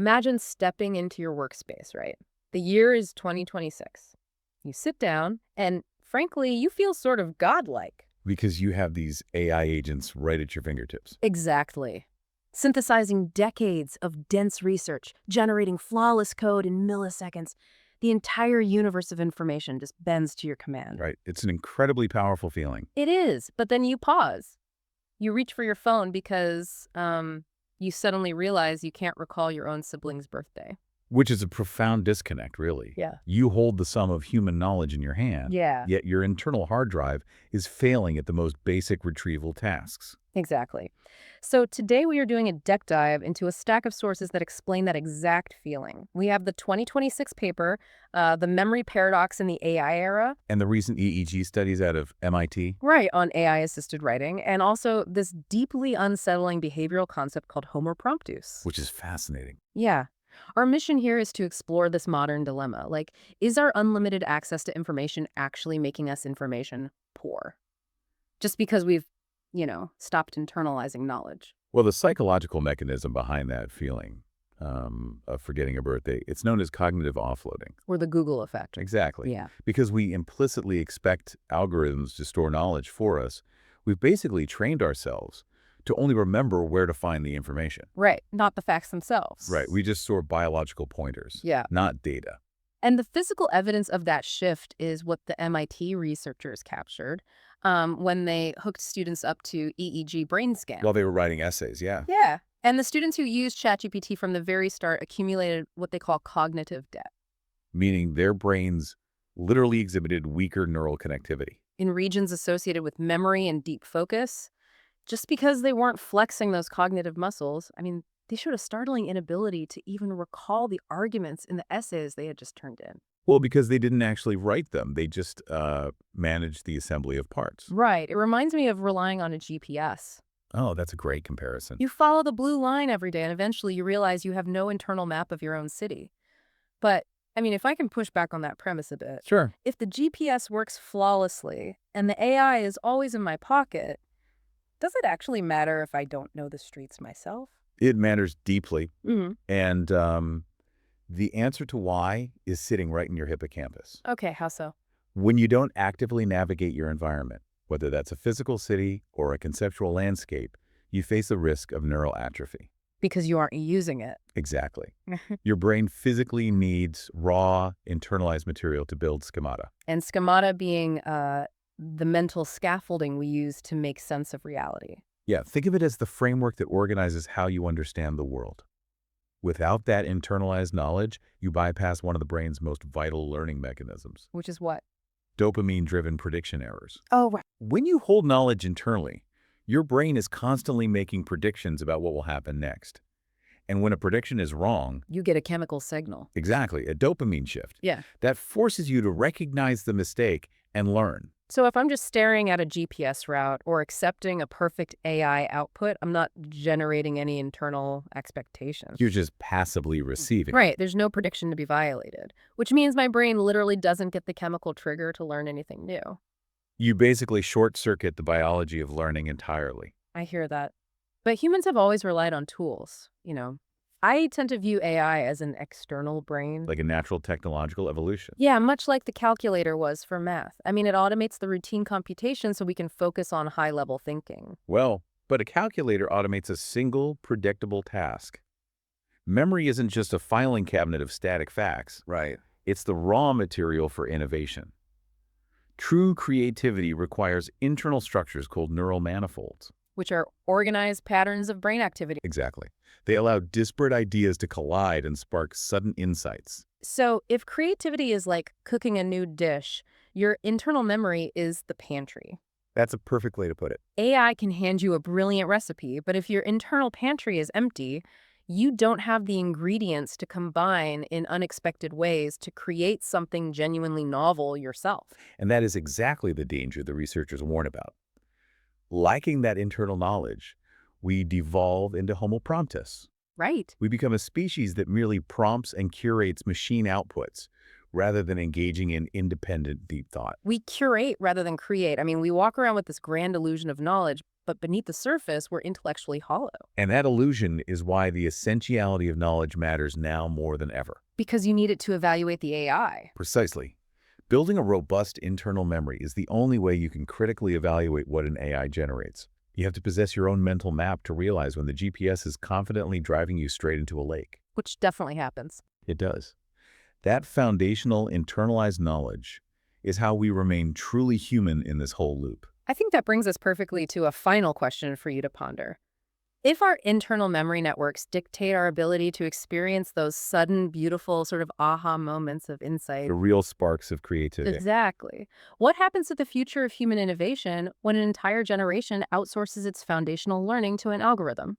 Imagine stepping into your workspace, right? The year is 2026. You sit down, and frankly, you feel sort of godlike. Because you have these AI agents right at your fingertips. Exactly. Synthesizing decades of dense research, generating flawless code in milliseconds. The entire universe of information just bends to your command. Right. It's an incredibly powerful feeling. It is, but then you pause. You reach for your phone because you suddenly realize you can't recall your own sibling's birthday. Which is a profound disconnect, really. Yeah. You hold the sum of human knowledge in your hand, Yeah. yet your internal hard drive is failing at the most basic retrieval tasks. Exactly. So today we are doing a deep dive into a stack of sources that explain that exact feeling. We have the 2026 paper, The Memory Paradox in the AI Era, And the recent EEG studies out of MIT, right, on AI-assisted writing, and also this deeply unsettling behavioral concept called Homo promptus. which is fascinating. Yeah. Our mission here is to explore this modern dilemma. Like, is our unlimited access to information actually making us information poor? Just because we've, stopped internalizing knowledge. Well, the psychological mechanism behind that feeling of forgetting a birthday, it's known as cognitive offloading. Or the Google effect. Exactly. Yeah. Because we implicitly expect algorithms to store knowledge for us, we've basically trained ourselves to only remember where to find the information. Right. Not the facts themselves. Right. We just store biological pointers, Yeah. not data. And the physical evidence of that shift is what the MIT researchers captured when they hooked students up to EEG brain scans. While they were writing essays, yeah. Yeah. And the students who used ChatGPT from the very start accumulated what they call cognitive debt Meaning their brains literally exhibited weaker neural connectivity. in regions associated with memory and deep focus. Just because they weren't flexing those cognitive muscles, they showed a startling inability to even recall the arguments in the essays they had just turned in. Well, because they didn't actually write them. They just managed the assembly of parts. Right. It reminds me of relying on a GPS. Oh, that's a great comparison. You follow the blue line every day, and eventually you realize you have no internal map of your own city. But, if I can push back on that premise a bit, Sure. if the GPS works flawlessly and the AI is always in my pocket, does it actually matter if I don't know the streets myself? It matters deeply. Mm-hmm. And the answer to why is sitting right in your hippocampus. Okay, how so? When you don't actively navigate your environment, whether that's a physical city or a conceptual landscape, you face the risk of neural atrophy. Because you aren't using it. Exactly. Your brain physically needs raw, internalized material to build schemata. And schemata being the mental scaffolding we use to make sense of reality. Yeah, think of it as the framework that organizes how you understand the world. Without that internalized knowledge, you bypass one of the brain's most vital learning mechanisms. Which is what? Dopamine-driven prediction errors. Oh, right. When you hold knowledge internally, your brain is constantly making predictions about what will happen next. And when a prediction is wrong, You get a chemical signal. exactly, a dopamine shift, Yeah. that forces you to recognize the mistake and learn. So if I'm just staring at a GPS route or accepting a perfect AI output, I'm not generating any internal expectation. You're just passively receiving. Right. There's no prediction to be violated, which means my brain literally doesn't get the chemical trigger to learn anything new. You basically short-circuit the biology of learning entirely. I hear that. But humans have always relied on tools. I tend to view AI as an external brain. Like a natural technological evolution. Yeah, much like the calculator was for math. It automates the routine computation so we can focus on high-level thinking. Well, but a calculator automates a single, predictable task. Memory isn't just a filing cabinet of static facts. Right. It's the raw material for innovation. True creativity requires internal structures called neural manifolds. Which are organized patterns of brain activity. Exactly. They allow disparate ideas to collide and spark sudden insights. So if creativity is like cooking a new dish, your internal memory is the pantry. That's a perfect way to put it. AI can hand you a brilliant recipe, but if your internal pantry is empty, you don't have the ingredients to combine in unexpected ways to create something genuinely novel yourself. And that is exactly the danger the researchers warn about. Lacking that internal knowledge, we devolve into Homo promptus. Right. We become a species that merely prompts and curates machine outputs rather than engaging in independent deep thought. We curate rather than create. We walk around with this grand illusion of knowledge, but beneath the surface, we're intellectually hollow. And that illusion is why the essentiality of knowledge matters now more than ever. Because you need it to evaluate the AI. Precisely. Building a robust internal memory is the only way you can critically evaluate what an AI generates. You have to possess your own mental map to realize when the GPS is confidently driving you straight into a lake. Which definitely happens. It does. That foundational internalized knowledge is how we remain truly human in this whole loop. I think that brings us perfectly to a final question for you to ponder. If our internal memory networks dictate our ability to experience those sudden, beautiful, sort of aha moments of insight. The real sparks of creativity. Exactly. What happens to the future of human innovation when an entire generation outsources its foundational learning to an algorithm?